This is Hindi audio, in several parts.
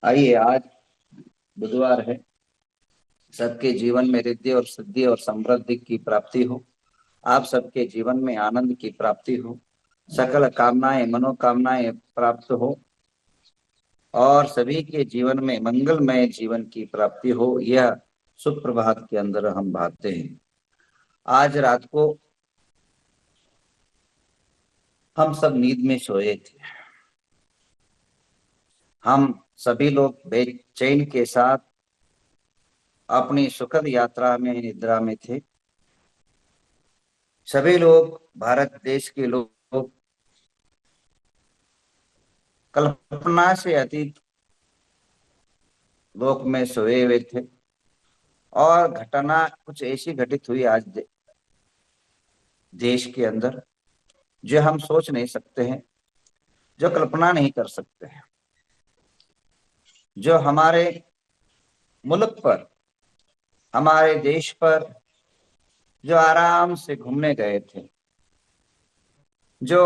आइए, आज बुधवार है। सबके जीवन में रिद्धि और सिद्धि और समृद्धि की प्राप्ति हो। आप सबके जीवन में आनंद की प्राप्ति हो। सकल कामनाएं मनोकामनाएं प्राप्त हो और सभी के जीवन में मंगलमय जीवन की प्राप्ति हो। यह सुप्रभात के अंदर हम भागते हैं। आज रात को हम सब नींद में सोए थे। हम सभी लोग बेचैन के साथ अपनी सुखद यात्रा में निद्रा में थे। सभी लोग, भारत देश के लोग, कल्पना से अतीत लोक में सोए हुए थे। और घटना कुछ ऐसी घटित हुई आज देश के अंदर, जो हम सोच नहीं सकते हैं, जो कल्पना नहीं कर सकते हैं। जो हमारे मुल्क पर, हमारे देश पर, जो आराम से घूमने गए थे, जो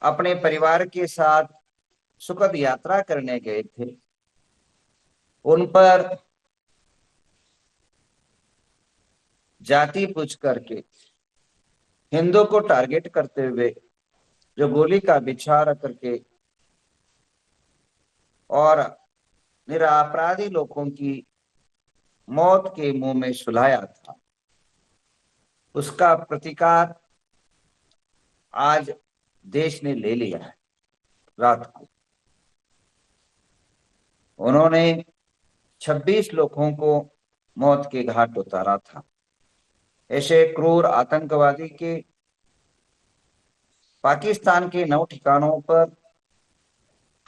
अपने परिवार के साथ सुखद यात्रा करने गए थे, उन पर जाति पूछ करके, हिंदू को टारगेट करते हुए जो गोली का बिछार करके और निरपराधी लोगों की मौत के मुंह में सुलाया था, उसका प्रतिकार आज देश ने ले लिया है। रात को उन्होंने 26 लोगों को मौत के घाट उतारा था। ऐसे क्रूर आतंकवादी के पाकिस्तान के 9 ठिकानों पर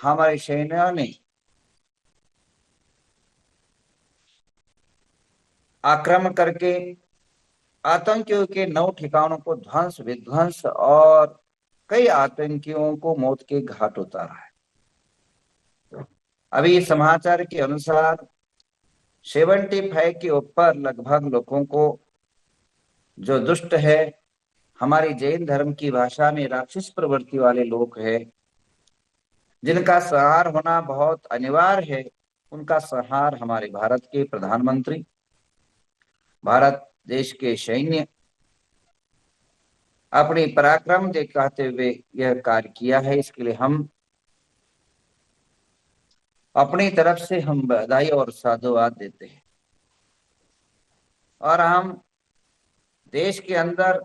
हमारी सेना ने आक्रमण करके आतंकियों के 9 ठिकानों को ध्वंस विध्वंस और कई आतंकियों को मौत के घाट उतारा है। अभी समाचार के अनुसार 75 के ऊपर लगभग लोगों को, जो दुष्ट है, हमारी जैन धर्म की भाषा में राक्षस प्रवृत्ति वाले लोग हैं, जिनका संहार होना बहुत अनिवार्य है, उनका संहार हमारे भारत के प्रधानमंत्री, भारत देश के सैन्य अपनी पराक्रम दिखाते हुए यह कार्य किया है। इसके लिए हम अपनी तरफ से हम बधाई और साधुवाद देते हैं। और हम देश के अंदर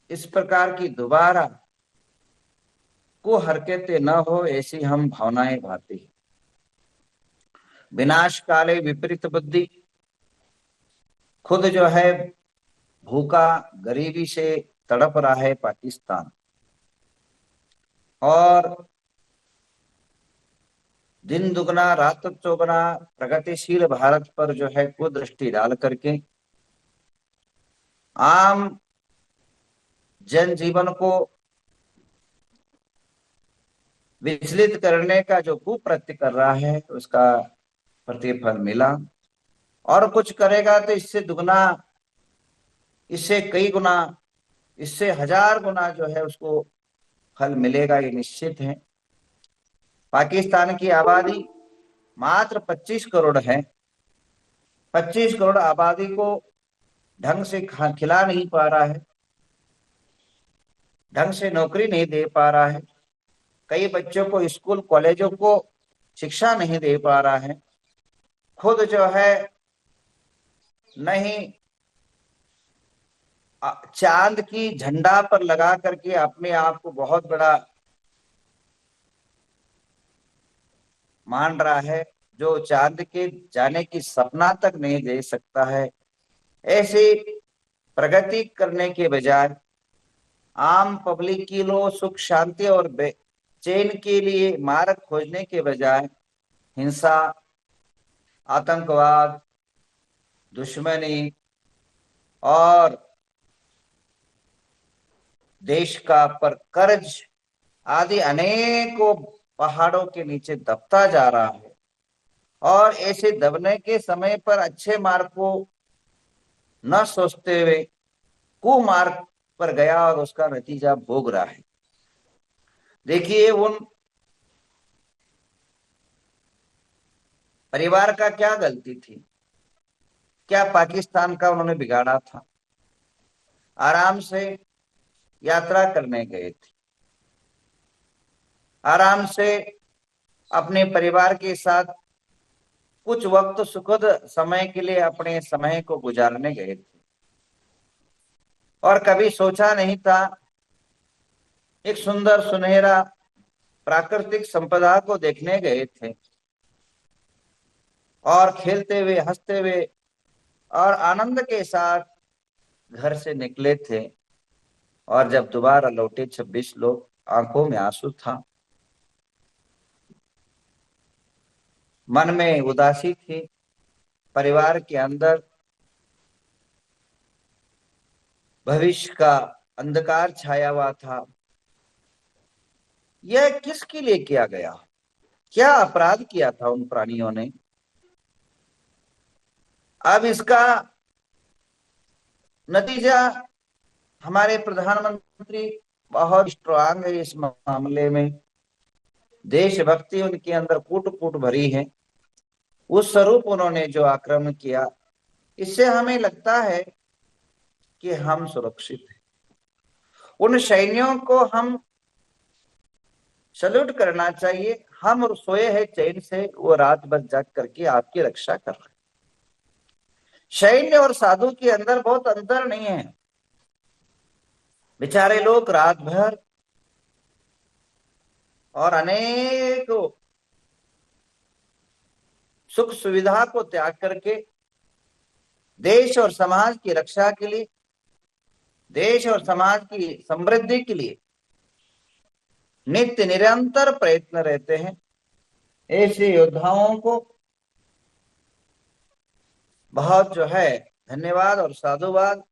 इस प्रकार की दोबारा को हरकतें न हो, ऐसी हम भावनाएं भाती हैं। विनाश काले विपरीत बुद्धि, खुद जो है भूखा गरीबी से तड़प रहा है पाकिस्तान, और दिन दुगना रात चौगुना प्रगतिशील भारत पर जो है कुदृष्टि डाल करके आम जनजीवन को विचलित करने का जो कुप्रत्य कर रहा है, उसका प्रतिफल मिला। और कुछ करेगा तो इससे दुगना, इससे कई गुना, इससे 1000 गुना जो है उसको फल मिलेगा, ये निश्चित है। पाकिस्तान की आबादी मात्र 25 करोड़ है। 25 करोड़ आबादी को ढंग से खिला नहीं पा रहा है, ढंग से नौकरी नहीं दे पा रहा है, कई बच्चों को स्कूल कॉलेजों को शिक्षा नहीं दे पा रहा है, खुद जो है नहीं चांद की झंडा पर लगा करके अपने आप को बहुत बड़ा मान रहा है, जो चांद के जाने की सपना तक नहीं दे सकता है। ऐसी प्रगति करने के बजाय, आम पब्लिक की लो सुख शांति और चैन के लिए मार्ग खोजने के बजाय हिंसा, आतंकवाद, दुश्मनी और देश का पर कर्ज आदि अनेकों पहाड़ों के नीचे दबता जा रहा है। और ऐसे दबने के समय पर अच्छे मार्ग को न सोचते हुए कुमार्ग पर गया और उसका नतीजा भोग रहा है। देखिए, उन परिवार का क्या गलती थी? क्या पाकिस्तान का उन्होंने बिगाड़ा था? आराम से यात्रा करने गए थे, आराम से अपने परिवार के साथ कुछ वक्त सुखद समय के लिए अपने समय को गुजारने गए थे, और कभी सोचा नहीं था एक सुंदर सुनहरा प्राकृतिक संपदा को देखने गए थे, और खेलते हुए हंसते हुए और आनंद के साथ घर से निकले थे, और जब दोबारा लौटे 26 लोग, आंखों में आंसू था, मन में उदासी थी, परिवार के अंदर भविष्य का अंधकार छाया हुआ था। यह किसके लिए किया गया? क्या अपराध किया था उन प्राणियों ने? अब इसका नतीजा हमारे प्रधानमंत्री बहुत स्ट्रांग है इस मामले में, देशभक्ति उनके अंदर कूट कूट भरी है। उस स्वरूप उन्होंने जो आक्रमण किया, इससे हमें लगता है कि हम सुरक्षित हैं। उन सैनिकों को हम सल्यूट करना चाहिए। हम सोए हैं चैन से, वो रात भर जाग करके आपकी रक्षा कर रहे हैं। सैन्य और साधु के अंदर बहुत अंतर नहीं है। बेचारे लोग रात भर और अनेक सुख सुविधा को त्याग करके देश और समाज की रक्षा के लिए, देश और समाज की समृद्धि के लिए नित्य निरंतर प्रयत्न रहते हैं। ऐसे योद्धाओं को बहुत जो है धन्यवाद और साधुवाद।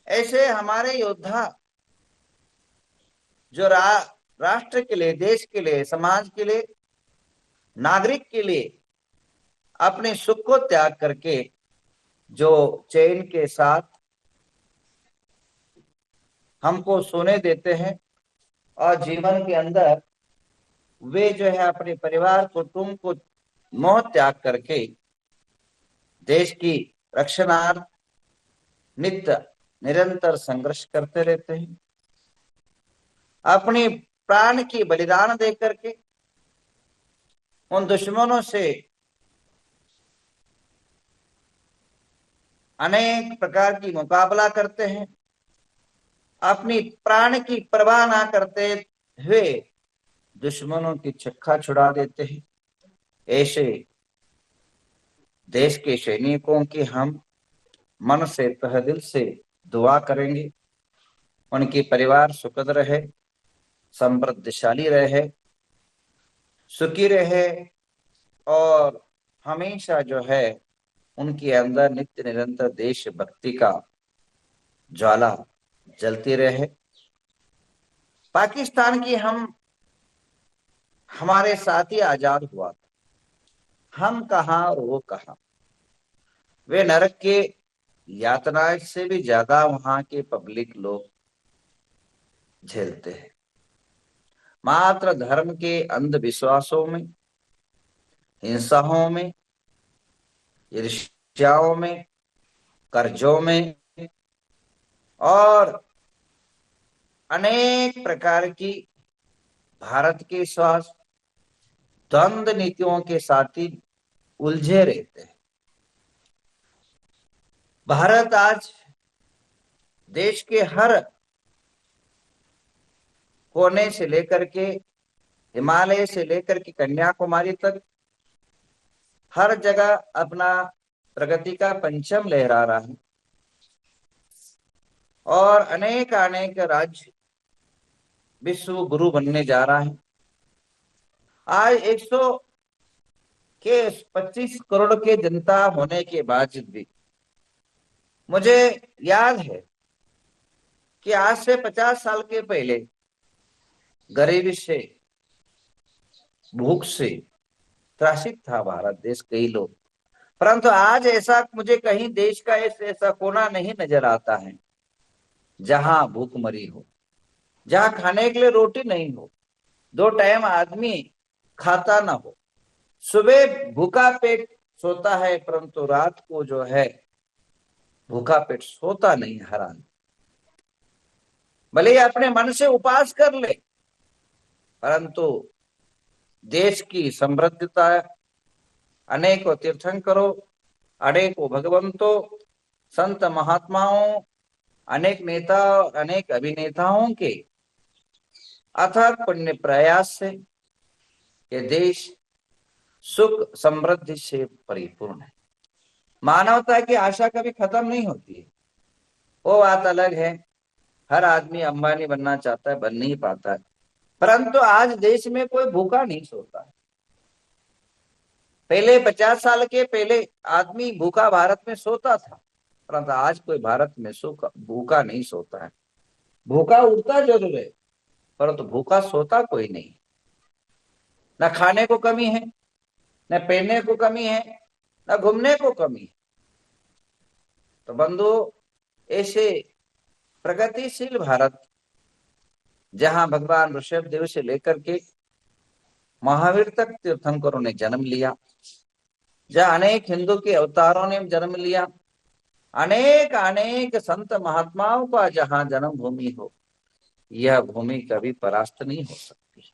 ऐसे हमारे योद्धा जो राष्ट्र के लिए, देश के लिए, समाज के लिए, नागरिक के लिए अपने सुख को त्याग करके जो चैन के साथ हमको सोने देते हैं, और जीवन के अंदर वे जो है अपने परिवार कुटुंब को मोह त्याग करके देश की रक्षणार्थ नित्य निरंतर संघर्ष करते रहते हैं, अपनी प्राण की बलिदान दे करके उन दुश्मनों से अनेक प्रकार की मुकाबला करते हैं, अपनी प्राण की परवाह ना करते हुए दुश्मनों की चक्का छुड़ा देते हैं। ऐसे देश के सैनिकों की हम मन से तहे दिल से दुआ करेंगे, उनके परिवार सुखद रहे, समृद्धशाली रहे, सुखी रहे, और हमेशा जो है उनके अंदर नित्य निरंतर देशभक्ति का ज्वाला जलती रहे। पाकिस्तान की हमारे साथ ही आजाद हुआ था, हम कहां और वो कहां। वे नरक के यातना से भी ज्यादा वहां के पब्लिक लोग झेलते हैं। मात्र धर्म के अंधविश्वासों में, हिंसाओं में, ईर्ष्याओं में, कर्जों में और अनेक प्रकार की भारत के स्वास्थ्य द्वंद्व नीतियों के साथ ही उलझे रहते हैं। भारत आज देश के हर कोने से लेकर के, हिमालय से लेकर के कन्याकुमारी तक, हर जगह अपना प्रगति का परचम लहरा रहा है, और अनेक अनेक राज्य विश्व गुरु बनने जा रहा है। आज 100 के 25 करोड़ के जनता होने के बावजूद भी मुझे याद है कि आज से 50 साल के पहले गरीबी से, भूख से त्रासित था भारत देश, कई लोग। परंतु आज ऐसा मुझे कहीं देश का ऐसा कोना नहीं नजर आता है जहां भूखमरी हो, जहां खाने के लिए रोटी नहीं हो, 2 टाइम आदमी खाता ना हो, सुबह भूखा पेट सोता है, परंतु रात को जो है भूखा पेट सोता नहीं हर आदमी। भले ही अपने मन से उपवास कर ले, परंतु देश की समृद्धता, अनेकों तीर्थंकरों, अनेकों भगवंतों, संत महात्माओं, अनेक नेता और अनेक अभिनेताओं के अथक पुण्य प्रयास से ये देश सुख समृद्धि से परिपूर्ण है। मानवता की आशा कभी खत्म नहीं होती है, वो बात अलग है। हर आदमी अंबानी बनना चाहता है, बन नहीं पाता है, परंतु आज देश में कोई भूखा नहीं सोता है। पहले 50 साल के पहले आदमी भूखा भारत में सोता था, परंतु आज कोई भारत में भूखा नहीं सोता है। भूखा उठता जरूर है, परंतु भूखा सोता कोई नहीं। न खाने को कमी है, न पहनने को कमी है, न घूमने को कमी है। तो बंधु, ऐसे प्रगतिशील भारत, जहां भगवान ऋषभ देव से लेकर के महावीर तक तीर्थंकरों ने जन्म लिया, जहां अनेक हिंदू के अवतारों ने जन्म लिया, अनेक अनेक संत महात्माओं का जहां जन्म भूमि हो, यह भूमि कभी परास्त नहीं हो सकती।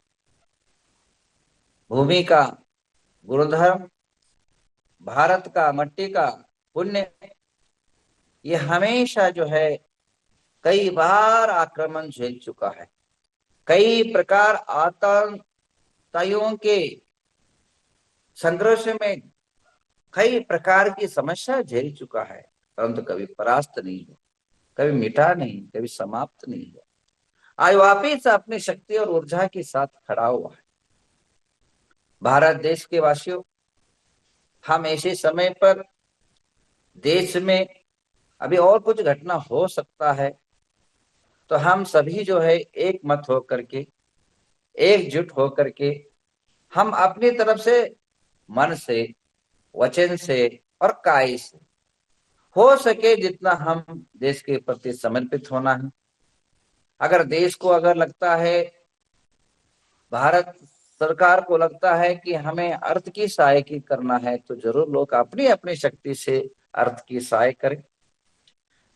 भूमि का गुरुधर्म, भारत का मट्टी का पुण्य, ये हमेशा जो है कई बार आक्रमण झेल चुका है, कई प्रकार आतंकवादियों के संघर्ष में कई प्रकार की समस्या झेल चुका है, परंतु कभी परास्त नहीं हुआ, कभी मिटा नहीं, कभी समाप्त नहीं हुआ। आज वापिस अपनी शक्ति और ऊर्जा के साथ खड़ा हुआ है। भारत देश के वासियों, हम ऐसे समय पर देश में अभी और कुछ घटना हो सकता है, तो हम सभी जो है एक मत होकर के, एकजुट होकर के, हम अपनी तरफ से मन से, वचन से और काय से हो सके जितना हम देश के प्रति समर्पित होना है। अगर देश को अगर लगता है, भारत सरकार को लगता है कि हमें अर्थ की सहायता करना है, तो जरूर लोग अपनी अपनी शक्ति से अर्थ की सहायता करें।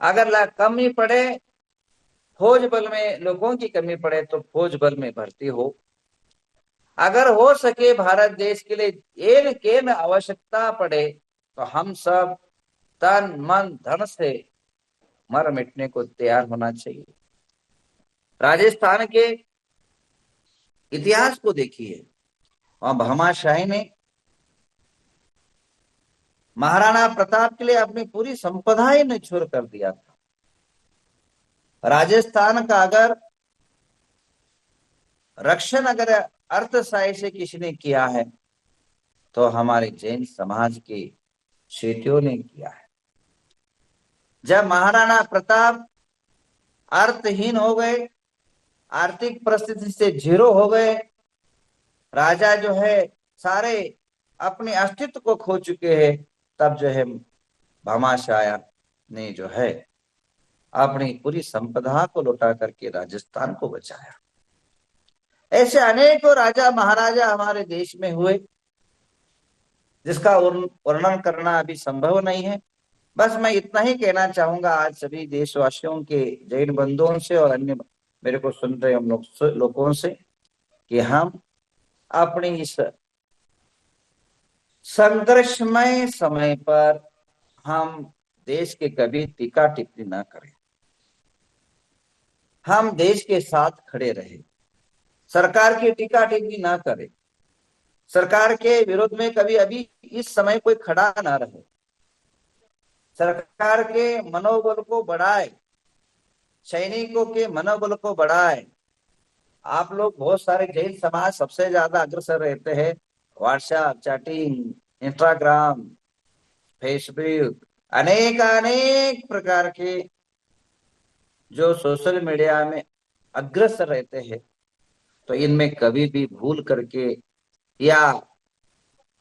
अगर कमी पड़े, फौज बल में लोगों की कमी पड़े, तो फौज बल में भर्ती हो। अगर हो सके भारत देश के लिए एन केन आवश्यकता पड़े, तो हम सब तन मन धन से मर मिटने को तैयार होना चाहिए। राजस्थान के इतिहास को देखिए, वहां भामाशाही ने महाराणा प्रताप के लिए अपनी पूरी संपदा ही निछोड़ कर दिया था। राजस्थान का अगर रक्षण अगर अर्थशाही से किसी ने किया है, तो हमारे जैन समाज के सेठियों ने किया है। जब महाराणा प्रताप अर्थहीन हो गए, आर्थिक परिस्थिति से जीरो हो गए, राजा जो है सारे अपने अस्तित्व को खो चुके हैं, तब जो है भामाशाह ने जो है अपनी पूरी संपदा को लौटा करके राजस्थान को बचाया। ऐसे अनेकों राजा महाराजा हमारे देश में हुए, जिसका वर्णन करना अभी संभव नहीं है। बस मैं इतना ही कहना चाहूंगा आज सभी देशवासियों के, जैन बंधुओं से और अन्य मेरे को सुन रहे हम लोगों से, कि हम अपनी इस संघर्षमय समय पर हम देश के कभी टीका टिप्पणी ना करें। हम देश के साथ खड़े रहे, सरकार की टीका टिप्पणी ना करें, सरकार के विरोध में कभी अभी इस समय कोई खड़ा ना रहे, सरकार के मनोबल को बढ़ाए, सैनिकों के मनोबल को बढ़ाए। आप लोग बहुत सारे जैन समाज सबसे ज्यादा अग्रसर रहते हैं, व्हाट्सएप, चैटिंग, इंस्टाग्राम, फेसबुक, अनेक अनेक प्रकार के जो सोशल मीडिया में अग्रसर रहते हैं, तो इनमें कभी भी भूल करके या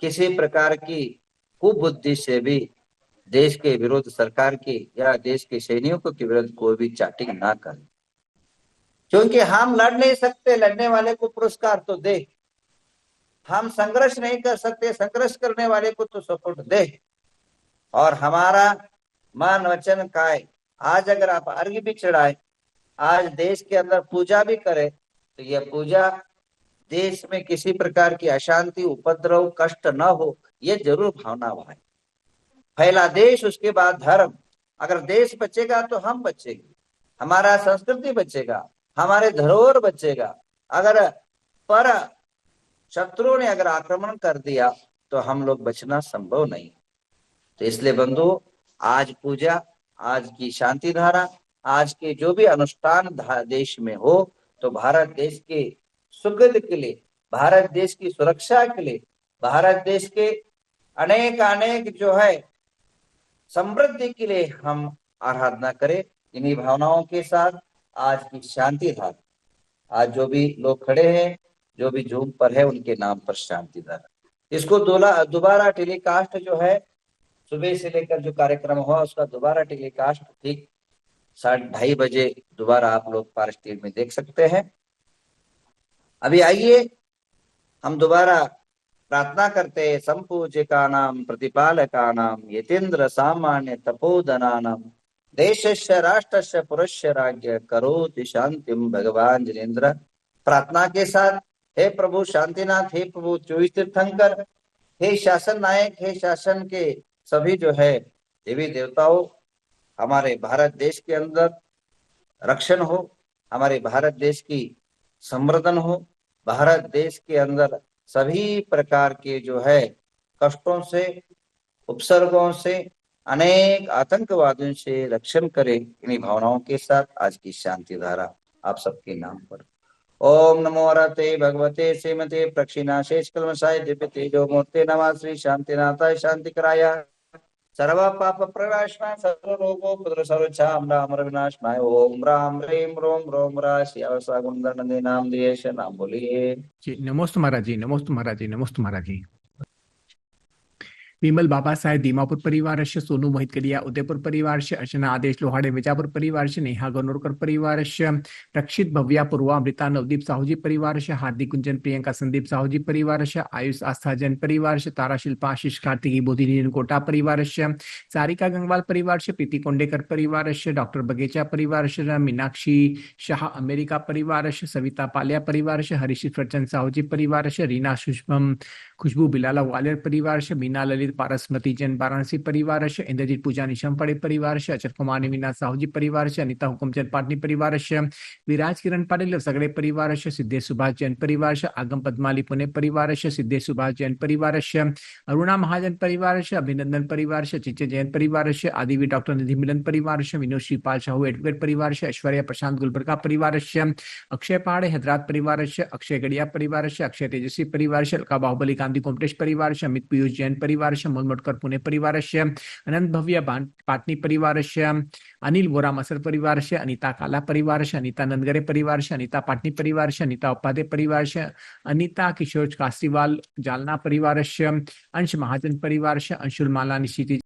किसी प्रकार की कुबुद्धि से भी देश के विरुद्ध, सरकार की या देश के सैनिकों के विरुद्ध कोई भी चैटिंग ना करें, क्योंकि हम लड़ नहीं सकते, लड़ने वाले को पुरस्कार तो दे। हम संघर्ष नहीं कर सकते, संघर्ष करने वाले को तो सपोर्ट दे। और हमारा मान वचन काय, आज अगर आप अर्घ्य भी चढ़ाए, आज देश के अंदर पूजा भी करे, तो यह पूजा देश में किसी प्रकार की अशांति, उपद्रव, कष्ट न हो, ये जरूर भावना है। पहला देश, उसके बाद धर्म। अगर देश बचेगा तो हम बचेंगे, हमारा संस्कृति बचेगा, हमारे धरोहर बचेगा। अगर पर शत्रुओं ने अगर आक्रमण कर दिया तो हम लोग बचना संभव नहीं। तो इसलिए बंधु, आज पूजा, आज की शांति धारा, आज के जो भी अनुष्ठान देश में हो, तो भारत देश के सुगध के लिए, भारत देश की सुरक्षा के लिए, भारत देश के अनेक अनेक जो है समृद्धि के लिए हम आराधना करें। इन्हीं भावनाओं के साथ आज की शांति धारा, आज जो भी लोग खड़े हैं, जो भी जूम पर है, उनके नाम पर शांति धारा, इसको दोबारा टेलीकास्ट जो है, सुबह से लेकर जो कार्यक्रम हुआ उसका दोबारा टेलीकास्ट ठीक 2:30 बजे दोबारा आप लोग पारस टीवी में देख सकते हैं। अभी आइए हम दोबारा प्रार्थना करते हैं। संपूज्यका नाम प्रतिपालका नाम यतेन्द्र सामान्य तपोधना नाम देशस्य राष्ट्रस्य पुरस्य राज्य करोति शांतिम भगवान जिनेन्द्र। प्रार्थना के साथ, हे प्रभु शांतिनाथ, हे प्रभु 24 तीर्थंकर, हे शासन नायक, हे शासन के सभी जो है देवी देवताओं, हमारे भारत देश के अंदर रक्षण हो, हमारे भारत देश की संवर्धन हो, भारत देश के अंदर सभी प्रकार के जो है कष्टों से, उपसर्गों से, अनेक आतंकवादियों से रक्षण करे। इन्हीं भावनाओं के साथ आज की शांति धारा आप सबके नाम पर। ओम नमो हरते भगवते श्रीमते प्रक्षिणाशेष कल्मषाय दिव्य तेजो मूर्ते नमः। श्री शांतिनाथाय शांतिकराय सर्व पाप प्रणाशनाय सर्व रोगो पुत्र सर्वोच्चाम राम विनाशनाय। ओम राम ह्रीम रोम रोम रा श्यावसा गुंदर नंदे नाम दिएश नाम बोलिए। जी नमोस्तु महाराज जी, नमोस्तु महाराज जी, नमोस्तु महाराज जी। विमल बाबा साहेब दीमापुर परिवारस्य, सोनू मोहित कलिया उदयपुर परिवारस्य, अर्चना आदेश लोहाड़े विजापुर परिवारस्य, नेहा गनोरकर परिवारस्य, रक्षित भव्या पूर्वा अमृता नवदीप साहूजी परिवारस्य, हार्दिक कुंजन प्रियंका संदीप साहूजी परिवारस्य, आयुष आस्था जैन परिवारस्य, तारा शिल्पा आशीष कार्तिकी बोधि कोटा परिवारस्य, सारिका गंगवाल परिवारस्य, प्रीति कोंडेकर परिवारस्य, डॉक्टर बगेचा परिवारस्य, मीनाक्षी शाह अमेरिका परिवारस्य, सविता पालिया परिवारस्य, हरीश प्रचंद साहूजी परिवारस्य, रीना शुष्मम खुशबू बिलाला ग्वालियर परिवारस्य, मीना ललित पारसमती जैन वाराणसी परिवारस्य, इंद्रजीत पूजा निशम पड़े परिवारस्य, अचल कुमार निविना साहूजी परिवारस्य, अनिता हुकुमचंद पाटनी परिवारस्य, विराज किरण पाटिल सगड़े परिवारस्य, सिद्धेश सुभाष जैन परिवारस्य, आगम पद्माली पुणे परिवारस्य, सिद्धेश सुभाष जैन परिवारस्य, अरुणा महाजन परिवारस्य, अभिनंदन परिवारस्य, चिचे जैन परिवारस्य, आदिवी डॉक्टर निधि मिलन परिवारस्य, विनोद श्रीपाल साहू एडवोकेट परिवारस्य, ऐश्वर्या प्रशांत गुलबर्गा परिवारस्य, अक्षय पहाड़े हैदराबाद परिवारस्य, अक्षय गड़िया परिवारस्य, अक्षय तेजस्वी परिवारस्य, अलका बाहुबली गांधी कोमटेश परिवारस्य, अमित पीयूष जैन परिवारस्य, मोलमोटकर पुणे परिवारस्य, अनंत भव्य पाटनी परिवारस्य, अनिल वोरा मसर परिवारस्य, अनिता काला परिवारस्य, अनिता नंदगरे परिवारस्य, अनिता पाटनी परिवारस्य, अनिता उपाध्याय परिवारस्य, अनिता किशोर कासीवाल जालना परिवारस्य, अंश महाजन परिवारस्य, अंशुल माला निशिति